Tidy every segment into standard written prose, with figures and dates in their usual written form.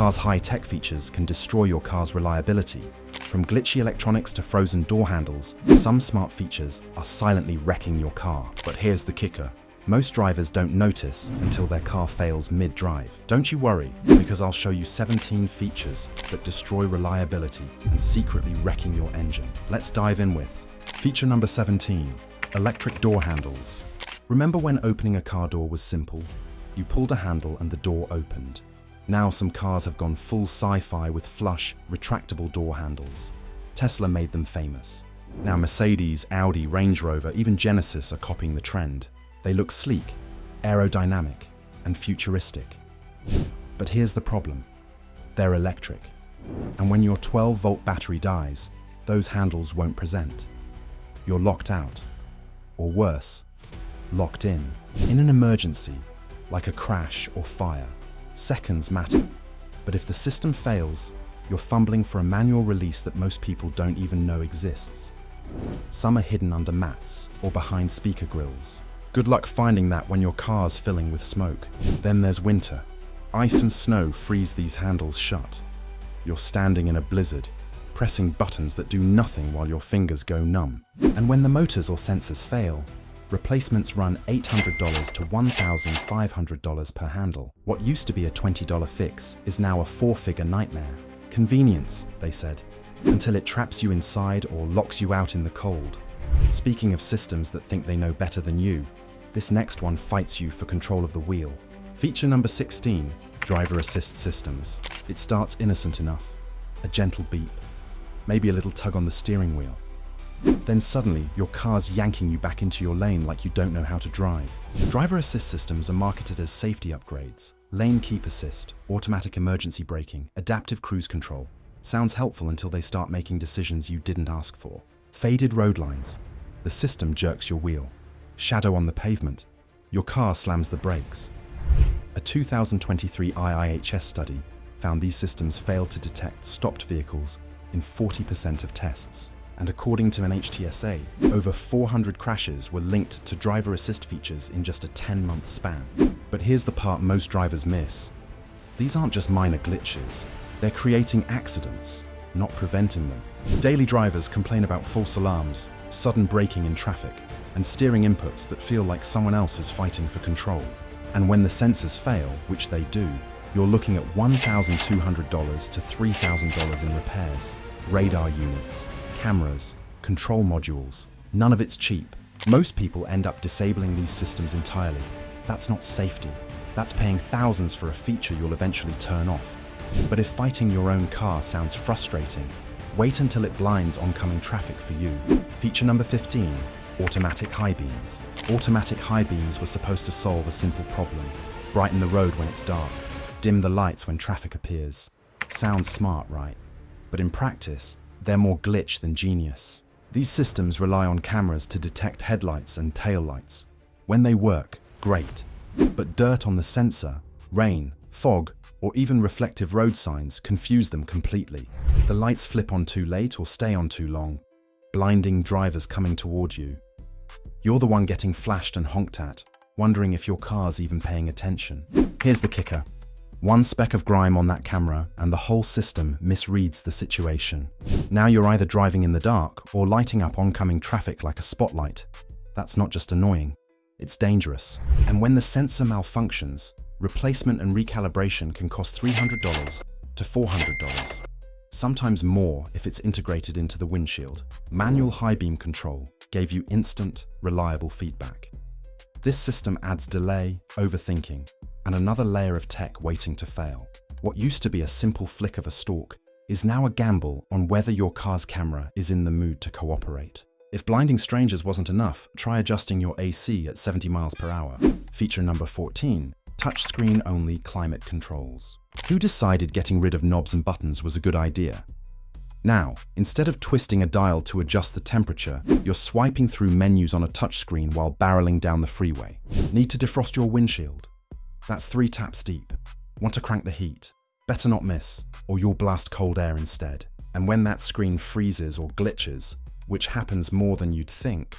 car's high-tech features can destroy your car's reliability. From glitchy electronics to frozen door handles, some smart features are silently wrecking your car. But here's the kicker. Most drivers don't notice until their car fails mid-drive. Don't you worry, because I'll show you 17 features that destroy reliability and secretly wrecking your engine. Let's dive in with feature number 17, electric door handles. Remember when opening a car door was simple? You pulled a handle and the door opened. Now some cars have gone full sci-fi with flush, retractable door handles. Tesla made them famous. Now Mercedes, Audi, Range Rover, even Genesis are copying the trend. They look sleek, aerodynamic, and futuristic. But here's the problem. They're electric. And when your 12-volt battery dies, those handles won't present. You're locked out. Or worse, locked in. In an emergency, like a crash or fire, seconds matter. But if the system fails, you're fumbling for a manual release that most people don't even know exists. Some are hidden under mats or behind speaker grills. Good luck finding that when your car's filling with smoke. Then there's winter. Ice and snow freeze these handles shut. You're standing in a blizzard, pressing buttons that do nothing while your fingers go numb. And when the motors or sensors fail, replacements run $800 to $1,500 per handle. What used to be a $20 fix is now a four-figure nightmare. Convenience, they said, until it traps you inside or locks you out in the cold. Speaking of systems that think they know better than you, this next one fights you for control of the wheel. Feature number 16, driver assist systems. It starts innocent enough. A gentle beep, maybe a little tug on the steering wheel. Then suddenly, your car's yanking you back into your lane like you don't know how to drive. Driver assist systems are marketed as safety upgrades. Lane keep assist, automatic emergency braking, adaptive cruise control. Sounds helpful until they start making decisions you didn't ask for. Faded road lines. The system jerks your wheel. Shadow on the pavement. Your car slams the brakes. A 2023 IIHS study found these systems failed to detect stopped vehicles in 40% of tests. And according to an HTSA, over 400 crashes were linked to driver assist features in just a 10-month span. But here's the part most drivers miss. These aren't just minor glitches. They're creating accidents, not preventing them. Daily drivers complain about false alarms, sudden braking in traffic, and steering inputs that feel like someone else is fighting for control. And when the sensors fail, which they do, you're looking at $1,200 to $3,000 in repairs, radar units, cameras, control modules. None of it's cheap. Most people end up disabling these systems entirely. That's not safety. That's paying thousands for a feature you'll eventually turn off. But if fighting your own car sounds frustrating, wait until it blinds oncoming traffic for you. Feature number 15, automatic high beams. Automatic high beams were supposed to solve a simple problem. Brighten the road when it's dark. Dim the lights when traffic appears. Sounds smart, right? But in practice, they're more glitch than genius. These systems rely on cameras to detect headlights and taillights. When they work, great. But dirt on the sensor, rain, fog, or even reflective road signs confuse them completely. The lights flip on too late or stay on too long, blinding drivers coming toward you. You're the one getting flashed and honked at, wondering if your car's even paying attention. Here's the kicker. One speck of grime on that camera and the whole system misreads the situation. Now you're either driving in the dark or lighting up oncoming traffic like a spotlight. That's not just annoying, it's dangerous. And when the sensor malfunctions, replacement and recalibration can cost $300 to $400. Sometimes more if it's integrated into the windshield. Manual high beam control gave you instant, reliable feedback. This system adds delay, overthinking, and another layer of tech waiting to fail. What used to be a simple flick of a stalk is now a gamble on whether your car's camera is in the mood to cooperate. If blinding strangers wasn't enough, try adjusting your AC at 70 miles per hour. Feature number 14, touchscreen-only climate controls. Who decided getting rid of knobs and buttons was a good idea? Now, instead of twisting a dial to adjust the temperature, you're swiping through menus on a touchscreen while barreling down the freeway. Need to defrost your windshield? That's 3 taps deep. Want to crank the heat? Better not miss, or you'll blast cold air instead. And when that screen freezes or glitches, which happens more than you'd think,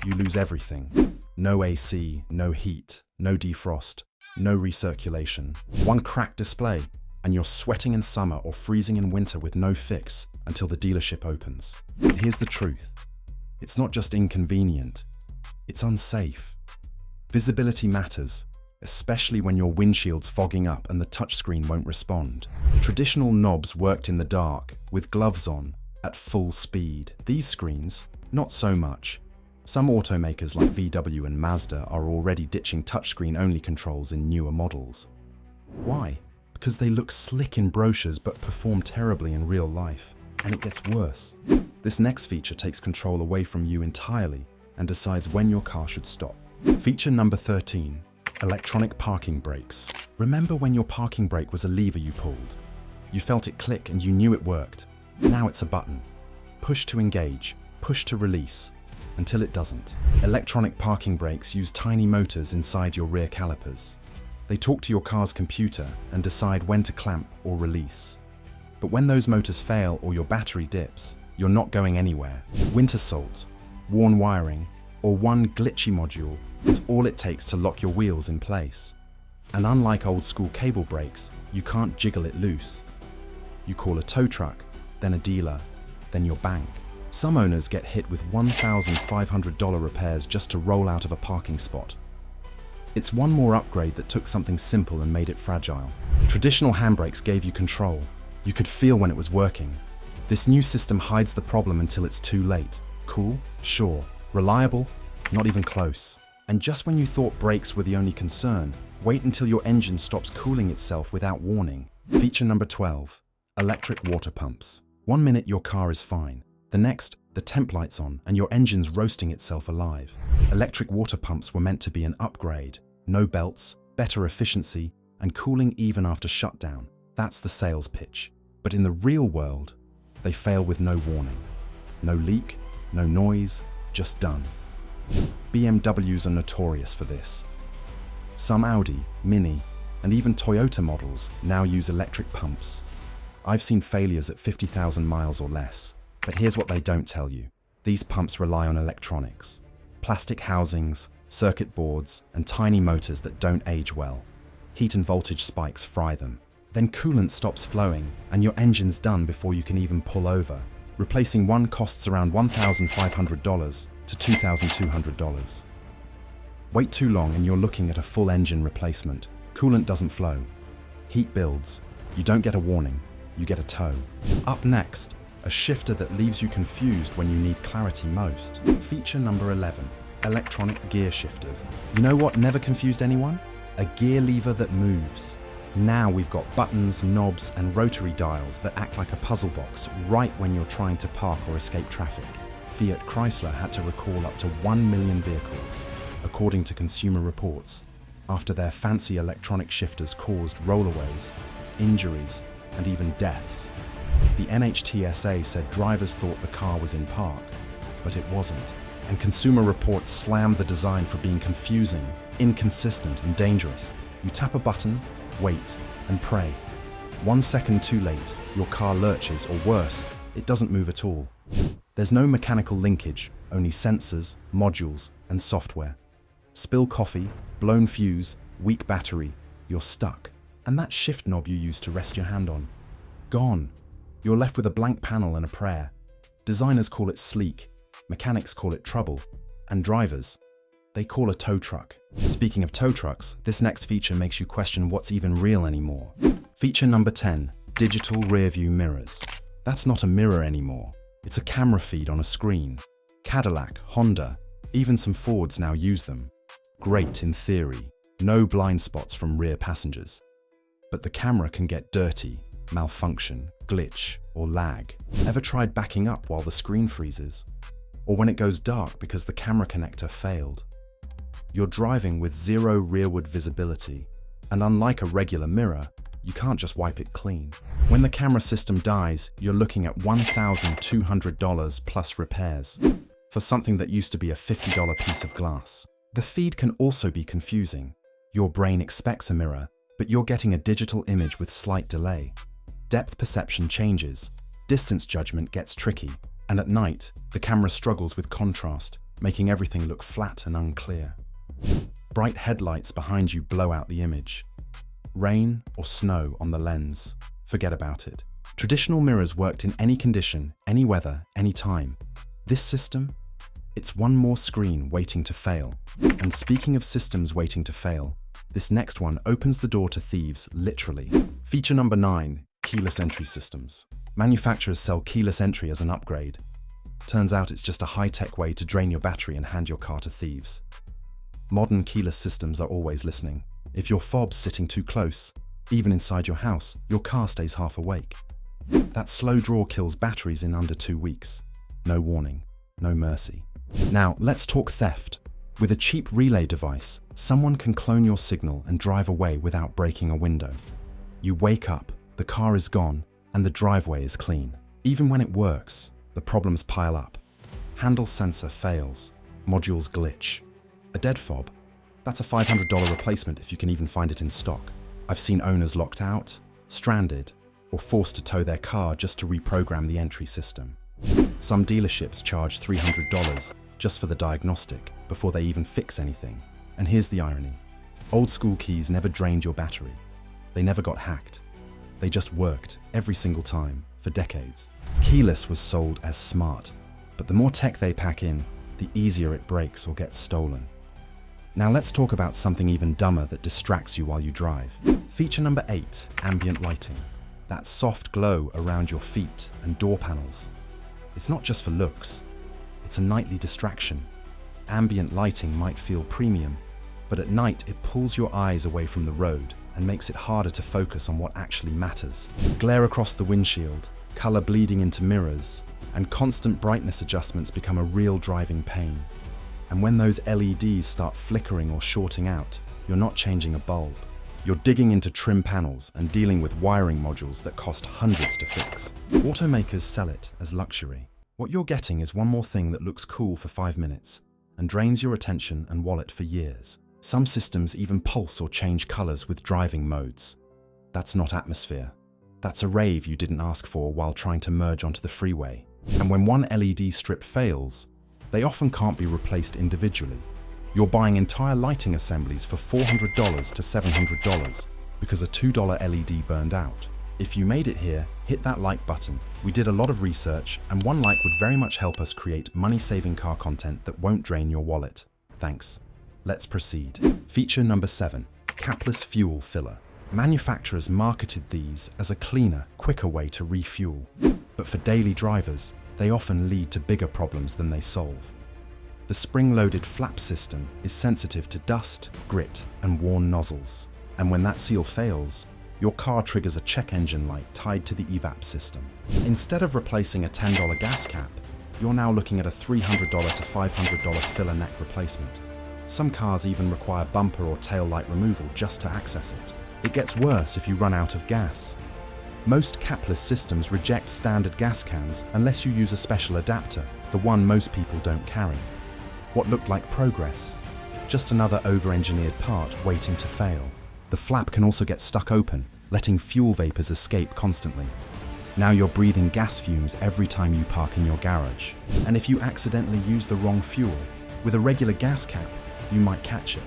you lose everything. No AC, no heat, no defrost, no recirculation. One cracked display, and you're sweating in summer or freezing in winter with no fix until the dealership opens. But here's the truth. It's not just inconvenient, it's unsafe. Visibility matters, especially when your windshield's fogging up and the touchscreen won't respond. Traditional knobs worked in the dark, with gloves on, at full speed. These screens, not so much. Some automakers like VW and Mazda are already ditching touchscreen-only controls in newer models. Why? Because they look slick in brochures but perform terribly in real life. And it gets worse. This next feature takes control away from you entirely and decides when your car should stop. Feature number 13. Electronic parking brakes. Remember when your parking brake was a lever you pulled? You felt it click and you knew it worked. Now it's a button. Push to engage, push to release, until it doesn't. Electronic parking brakes use tiny motors inside your rear calipers. They talk to your car's computer and decide when to clamp or release. But when those motors fail or your battery dips, you're not going anywhere. Winter salt, worn wiring, or one glitchy module is all it takes to lock your wheels in place. And unlike old school cable brakes, you can't jiggle it loose. You call a tow truck, then a dealer, then your bank. Some owners get hit with $1,500 repairs just to roll out of a parking spot. It's one more upgrade that took something simple and made it fragile. Traditional handbrakes gave you control. You could feel when it was working. This new system hides the problem until it's too late. Cool? Sure. Reliable? Not even close. And just when you thought brakes were the only concern, wait until your engine stops cooling itself without warning. Feature number 12. Electric water pumps. 1 minute your car is fine. The next, the temp light's on and your engine's roasting itself alive. Electric water pumps were meant to be an upgrade. No belts, better efficiency, and cooling even after shutdown. That's the sales pitch. But in the real world, they fail with no warning. No leak, no noise, just done. BMWs are notorious for this. Some Audi, Mini, and even Toyota models now use electric pumps. I've seen failures at 50,000 miles or less. But here's what they don't tell you. These pumps rely on electronics. Plastic housings, circuit boards, and tiny motors that don't age well. Heat and voltage spikes fry them. Then coolant stops flowing, and your engine's done before you can even pull over. Replacing one costs around $1,500 to $2,200. Wait too long and you're looking at a full engine replacement. Coolant doesn't flow. Heat builds. You don't get a warning, you get a tow. Up next, a shifter that leaves you confused when you need clarity most. Feature number 11, electronic gear shifters. You know what never confused anyone? A gear lever that moves. Now we've got buttons, knobs, and rotary dials that act like a puzzle box right when you're trying to park or escape traffic. Fiat Chrysler had to recall up to 1 million vehicles, according to Consumer Reports, after their fancy electronic shifters caused rollaways, injuries, and even deaths. The NHTSA said drivers thought the car was in park, but it wasn't. And Consumer Reports slammed the design for being confusing, inconsistent, and dangerous. You tap a button, wait, and pray. 1 second too late, your car lurches, or worse, it doesn't move at all. There's no mechanical linkage, only sensors, modules, and software. Spill coffee, blown fuse, weak battery, you're stuck. And that shift knob you used to rest your hand on, gone. You're left with a blank panel and a prayer. Designers call it sleek, mechanics call it trouble, and drivers, they call a tow truck. Speaking of tow trucks, this next feature makes you question what's even real anymore. Feature number 10, digital rearview mirrors. That's not a mirror anymore. It's a camera feed on a screen. Cadillac, Honda, even some Fords now use them. Great in theory, no blind spots from rear passengers. But the camera can get dirty, malfunction, glitch, or lag. Ever tried backing up while the screen freezes? Or when it goes dark because the camera connector failed? You're driving with zero rearward visibility, and unlike a regular mirror, you can't just wipe it clean. When the camera system dies, you're looking at $1,200 plus repairs for something that used to be a $50 piece of glass. The feed can also be confusing. Your brain expects a mirror, but you're getting a digital image with slight delay. Depth perception changes, distance judgment gets tricky, and at night, the camera struggles with contrast, making everything look flat and unclear. Bright headlights behind you blow out the image. rain or snow on the lens. Forget about it. Traditional mirrors worked in any condition, any weather, any time. This system? It's one more screen waiting to fail. And speaking of systems waiting to fail, this next one opens the door to thieves, literally. Feature number 9, keyless entry systems. Manufacturers sell keyless entry as an upgrade. Turns out it's just a high-tech way to drain your battery and hand your car to thieves. Modern keyless systems are always listening. If your fob's sitting too close, even inside your house, your car stays half awake. That slow draw kills batteries in under 2 weeks. No warning, no mercy. Now, let's talk theft. With a cheap relay device, someone can clone your signal and drive away without breaking a window. You wake up, the car is gone, and the driveway is clean. Even when it works, the problems pile up. Handle sensor fails, modules glitch. A dead fob? That's a $500 replacement if you can even find it in stock. I've seen owners locked out, stranded, or forced to tow their car just to reprogram the entry system. Some dealerships charge $300 just for the diagnostic before they even fix anything. And here's the irony. Old school keys never drained your battery. They never got hacked. They just worked every single time for decades. Keyless was sold as smart, but the more tech they pack in, the easier it breaks or gets stolen. Now let's talk about something even dumber that distracts you while you drive. Feature number 8, ambient lighting. That soft glow around your feet and door panels. It's not just for looks, it's a nightly distraction. Ambient lighting might feel premium, but at night it pulls your eyes away from the road and makes it harder to focus on what actually matters. Glare across the windshield, color bleeding into mirrors, and constant brightness adjustments become a real driving pain. And when those LEDs start flickering or shorting out, you're not changing a bulb. You're digging into trim panels and dealing with wiring modules that cost hundreds to fix. Automakers sell it as luxury. What you're getting is one more thing that looks cool for 5 minutes and drains your attention and wallet for years. Some systems even pulse or change colors with driving modes. That's not atmosphere. That's a rave you didn't ask for while trying to merge onto the freeway. And when one LED strip fails, they often can't be replaced individually. You're buying entire lighting assemblies for $400 to $700 because a $2 LED burned out. If you made it here, hit that like button. We did a lot of research, and one like would very much help us create money-saving car content that won't drain your wallet. Thanks. Let's proceed. Feature number 7, Capless fuel filler. Manufacturers marketed these as a cleaner, quicker way to refuel. But for daily drivers, they often lead to bigger problems than they solve. The spring-loaded flap system is sensitive to dust, grit, and worn nozzles. And when that seal fails, your car triggers a check engine light tied to the evap system. Instead of replacing a $10 gas cap, you're now looking at a $300 to $500 filler neck replacement. Some cars even require bumper or tail light removal just to access it. It gets worse if you run out of gas. Most capless systems reject standard gas cans unless you use a special adapter, the one most people don't carry. What looked like progress? Just another over-engineered part waiting to fail. The flap can also get stuck open, letting fuel vapors escape constantly. Now you're breathing gas fumes every time you park in your garage. And if you accidentally use the wrong fuel, with a regular gas cap, you might catch it.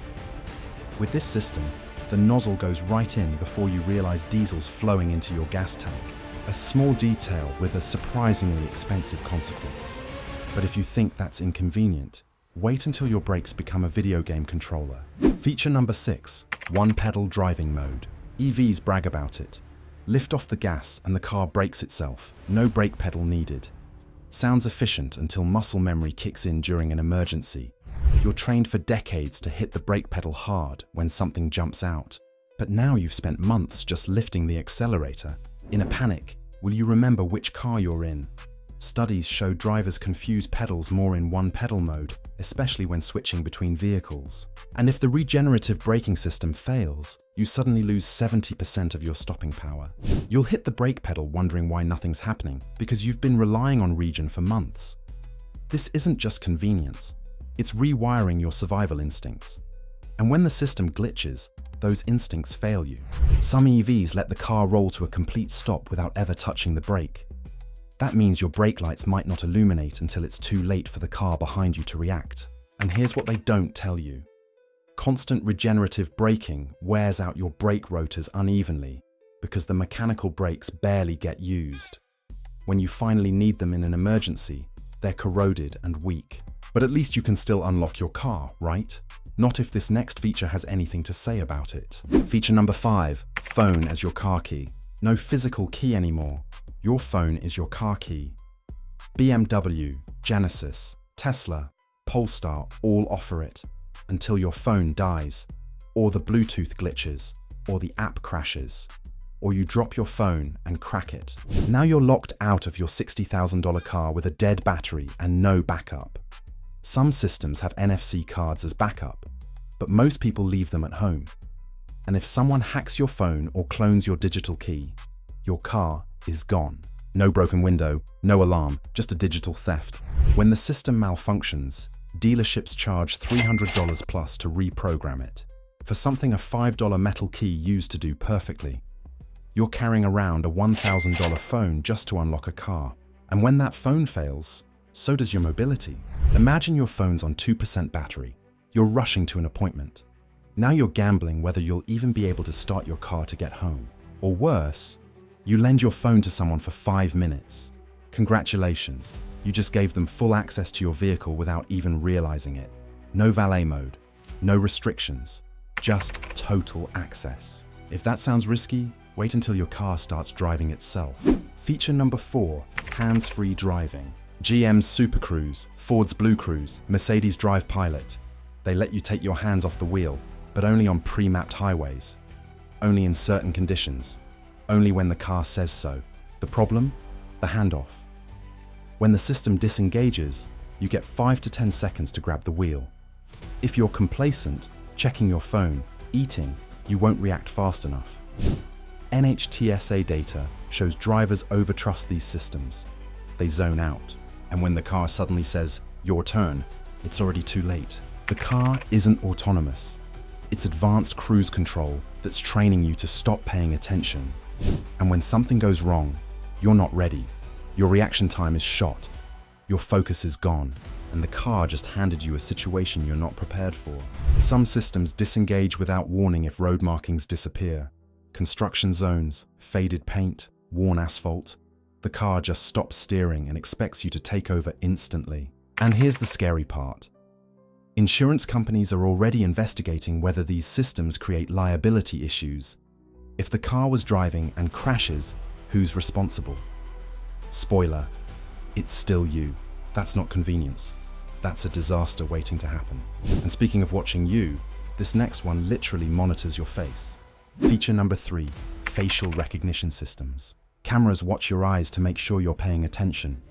With this system, the nozzle goes right in before you realize diesel's flowing into your gas tank. A small detail with a surprisingly expensive consequence. But if you think that's inconvenient, wait until your brakes become a video game controller. Feature number 6, one-pedal driving mode. EVs brag about it. Lift off the gas and the car brakes itself, no brake pedal needed. Sounds efficient until muscle memory kicks in during an emergency. You're trained for decades to hit the brake pedal hard when something jumps out. But now you've spent months just lifting the accelerator. In a panic, will you remember which car you're in? Studies show drivers confuse pedals more in one-pedal mode, especially when switching between vehicles. And if the regenerative braking system fails, you suddenly lose 70% of your stopping power. You'll hit the brake pedal wondering why nothing's happening, because you've been relying on regen for months. This isn't just convenience, it's rewiring your survival instincts. And when the system glitches, those instincts fail you. Some EVs let the car roll to a complete stop without ever touching the brake. That means your brake lights might not illuminate until it's too late for the car behind you to react. And here's what they don't tell you. Constant regenerative braking wears out your brake rotors unevenly because the mechanical brakes barely get used. When you finally need them in an emergency, they're corroded and weak. But at least you can still unlock your car, right? Not if this next feature has anything to say about it. Feature number 5, phone as your car key. No physical key anymore. Your phone is your car key. BMW, Genesis, Tesla, Polestar all offer it until your phone dies, or the Bluetooth glitches, or the app crashes, or you drop your phone and crack it. Now you're locked out of your $60,000 car with a dead battery and no backup. Some systems have NFC cards as backup, but most people leave them at home. And if someone hacks your phone or clones your digital key, your car is gone. No broken window, no alarm, just a digital theft. When the system malfunctions, dealerships charge $300 plus to reprogram it. For something a $5 metal key used to do perfectly, you're carrying around a $1,000 phone just to unlock a car. And when that phone fails, so does your mobility. Imagine your phone's on 2% battery. You're rushing to an appointment. Now you're gambling whether you'll even be able to start your car to get home. Or worse, you lend your phone to someone for 5 minutes. Congratulations, you just gave them full access to your vehicle without even realizing it. No valet mode, no restrictions, just total access. If that sounds risky, wait until your car starts driving itself. Feature number 4, hands-free driving. GM's Super Cruise, Ford's Blue Cruise, Mercedes Drive Pilot. They let you take your hands off the wheel, but only on pre-mapped highways. Only in certain conditions. Only when the car says so. The problem? The handoff. When the system disengages, you get 5 to 10 seconds to grab the wheel. If you're complacent, checking your phone, eating, you won't react fast enough. NHTSA data shows drivers overtrust these systems. They zone out, and when the car suddenly says, "Your turn," it's already too late. The car isn't autonomous. It's advanced cruise control that's training you to stop paying attention. And when something goes wrong, you're not ready. Your reaction time is shot. Your focus is gone, and the car just handed you a situation you're not prepared for. Some systems disengage without warning if road markings disappear. Construction zones, faded paint, worn asphalt. The car just stops steering and expects you to take over instantly. And here's the scary part. Insurance companies are already investigating whether these systems create liability issues. If the car was driving and crashes, who's responsible? Spoiler, it's still you. That's not convenience. That's a disaster waiting to happen. And speaking of watching you, this next one literally monitors your face. Feature number 3, facial recognition systems. Cameras watch your eyes to make sure you're paying attention.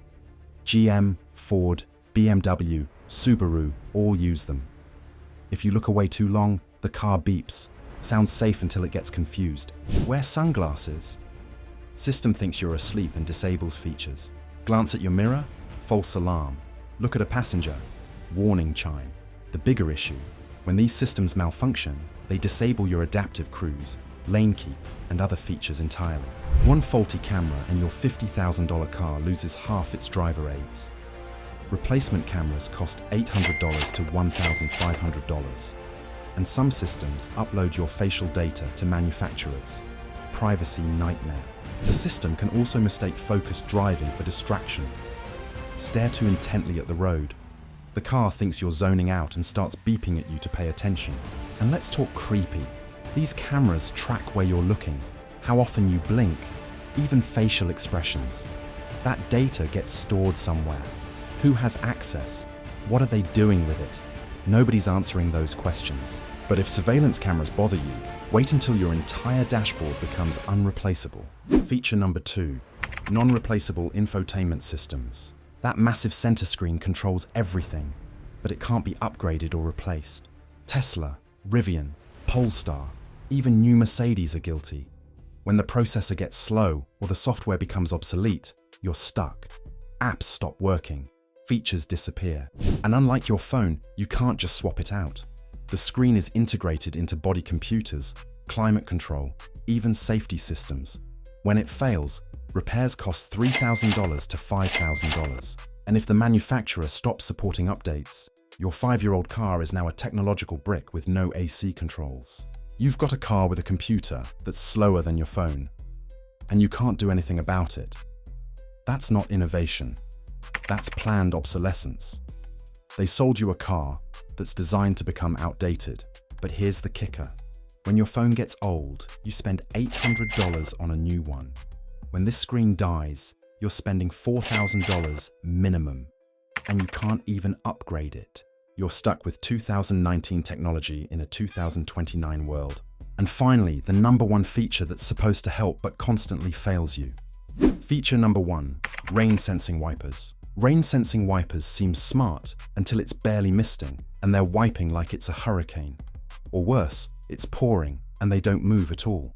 GM, Ford, BMW, Subaru all use them. If you look away too long, the car beeps. Sounds safe until it gets confused. Wear sunglasses. System thinks you're asleep and disables features. Glance at your mirror, false alarm. Look at a passenger, warning chime. The bigger issue, when these systems malfunction, they disable your adaptive cruise, lane keep, and other features entirely. One faulty camera and your $50,000 car loses half its driver aids. Replacement cameras cost $800 to $1,500. And some systems upload your facial data to manufacturers. Privacy nightmare. The system can also mistake focused driving for distraction. Stare too intently at the road. The car thinks you're zoning out and starts beeping at you to pay attention. And let's talk creepy. These cameras track where you're looking, how often you blink, even facial expressions. That data gets stored somewhere. Who has access? What are they doing with it? Nobody's answering those questions. But if surveillance cameras bother you, wait until your entire dashboard becomes unreplaceable. Feature number 2, non-replaceable infotainment systems. That massive center screen controls everything, but it can't be upgraded or replaced. Tesla, Rivian, Polestar, even new Mercedes are guilty. When the processor gets slow or the software becomes obsolete, you're stuck. Apps stop working. Features disappear. And unlike your phone, you can't just swap it out. The screen is integrated into body computers, climate control, even safety systems. When it fails, repairs cost $3,000 to $5,000. And if the manufacturer stops supporting updates, Your 5-year-old car is now a technological brick with no AC controls. You've got a car with a computer that's slower than your phone, and you can't do anything about it. That's not innovation. That's planned obsolescence. They sold you a car that's designed to become outdated. But here's the kicker. When your phone gets old, you spend $800 on a new one. When this screen dies, you're spending $4,000 minimum, and you can't even upgrade it. You're stuck with 2019 technology in a 2029 world. And finally, the number one feature that's supposed to help but constantly fails you. Feature number 1, rain sensing wipers. Rain sensing wipers seem smart until it's barely misting and they're wiping like it's a hurricane. Or worse, it's pouring and they don't move at all.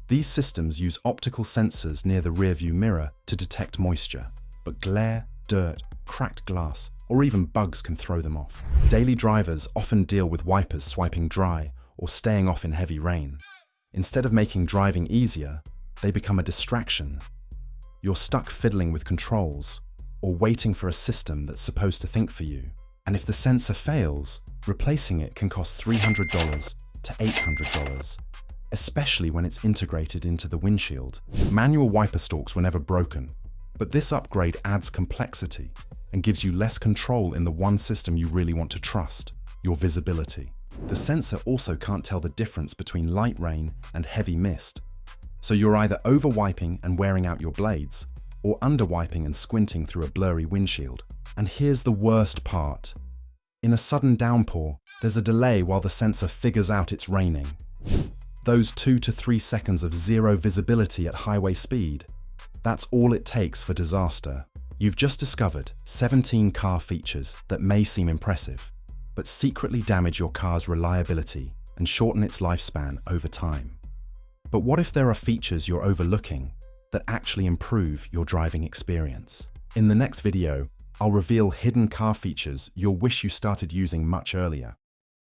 These systems use optical sensors near the rearview mirror to detect moisture, but glare, dirt, cracked glass, or even bugs can throw them off. Daily drivers often deal with wipers swiping dry or staying off in heavy rain. Instead of making driving easier, they become a distraction. You're stuck fiddling with controls or waiting for a system that's supposed to think for you. And if the sensor fails, replacing it can cost $300 to $800, especially when it's integrated into the windshield. Manual wiper stalks were never broken, but this upgrade adds complexity and gives you less control in the one system you really want to trust, your visibility. The sensor also can't tell the difference between light rain and heavy mist, so you're either over-wiping and wearing out your blades, or under-wiping and squinting through a blurry windshield. And here's the worst part. In a sudden downpour, there's a delay while the sensor figures out it's raining. Those 2 to 3 seconds of zero visibility at highway speed, that's all it takes for disaster. You've just discovered 17 car features that may seem impressive, but secretly damage your car's reliability and shorten its lifespan over time. But what if there are features you're overlooking that actually improve your driving experience? In the next video, I'll reveal hidden car features you'll wish you started using much earlier.